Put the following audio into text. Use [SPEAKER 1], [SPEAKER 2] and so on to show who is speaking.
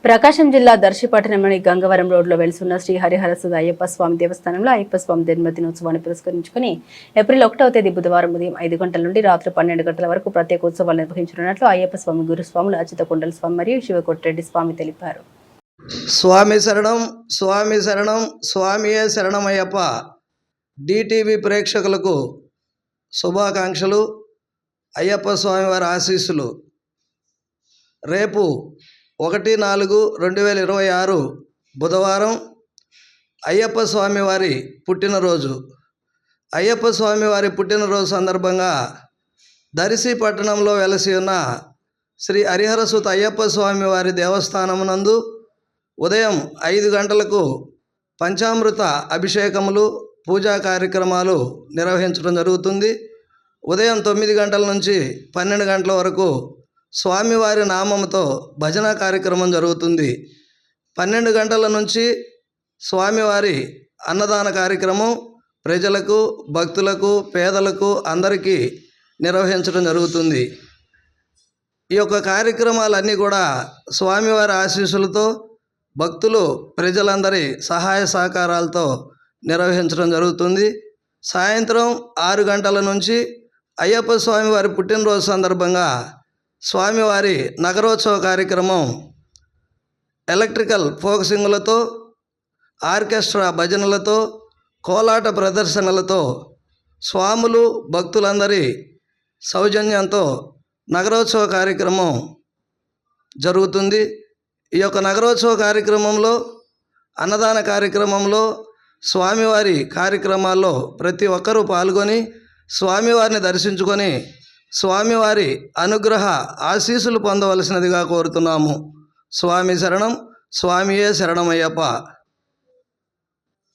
[SPEAKER 1] ప్రకాశం జిల్లా దర్శి పట్టణంలోని గంగవరం రోడ్లో వెలుసున్న శ్రీ హరిహరసుధ అయ్యప్ప స్వామి దేవస్థానంలో అయ్యప్ప స్వామి జన్మదినోత్సవాన్ని పురస్కరించుకుని ఏప్రిల్ 1వ తేదీ బుధవారం ఉదయం 5 గంటల నుండి రాత్రి 12 గంటల వరకు ప్రత్యేక ఉత్సవాలు నిర్వహించనున్నట్లు అయ్యప్ప స్వామి గురుస్వాములు అచ్యుత కొండల స్వామి మరియు శివకొట్టిరెడ్డి స్వామి తెలిపారు.
[SPEAKER 2] స్వామి శరణం స్వామి శరణం స్వామియే శరణమయ్యప్ప. డిటీవీ ప్రేక్షకులకు శుభాకాంక్షలు. అయ్యప్ప స్వామి వారి ఆశీస్సులు. రేపు 1/4/2026 బుధవారం అయ్యప్ప స్వామి వారి పుట్టినరోజు. అయ్యప్ప స్వామి వారి పుట్టినరోజు సందర్భంగా దర్శి పట్టణంలో వెలసి ఉన్న శ్రీ హరిహరసుధ అయ్యప్ప స్వామి వారి దేవస్థానమునందు ఉదయం 5 గంటలకు పంచామృత అభిషేకములు, పూజా కార్యక్రమాలు నిర్వహించడం జరుగుతుంది. ఉదయం 9 గంటల నుంచి 12 గంటల వరకు స్వామివారి నామముతో భజన కార్యక్రమం జరుగుతుంది. 12 గంటల నుంచి స్వామివారి అన్నదాన కార్యక్రమం ప్రజలకు, భక్తులకు, పేదలకు అందరికీ నిర్వహించడం జరుగుతుంది. ఈ యొక్క కార్యక్రమాలన్నీ కూడా స్వామివారి ఆశీస్సులతో భక్తులు, ప్రజలందరి సహాయ సహకారాలతో నిర్వహించడం జరుగుతుంది. సాయంత్రం 6 గంటల నుంచి అయ్యప్ప స్వామి వారి పుట్టినరోజు సందర్భంగా స్వామివారి నగరోత్సవ కార్యక్రమం ఎలక్ట్రికల్ ఫోకసింగులతో, ఆర్కెస్ట్రా భజనలతో, కోలాట ప్రదర్శనలతో స్వాములు, భక్తులందరి సౌజన్యంతో నగరోత్సవ కార్యక్రమం జరుగుతుంది. ఈ యొక్క నగరోత్సవ కార్యక్రమంలో, అన్నదాన కార్యక్రమంలో, స్వామివారి కార్యక్రమాల్లో ప్రతి ఒక్కరూ పాల్గొని స్వామివారిని దర్శించుకొని స్వామివారి అనుగ్రహ ఆశీస్సులు పొందవలసినదిగా కోరుతున్నాము. స్వామి శరణం స్వామియే శరణమయ్యప్ప.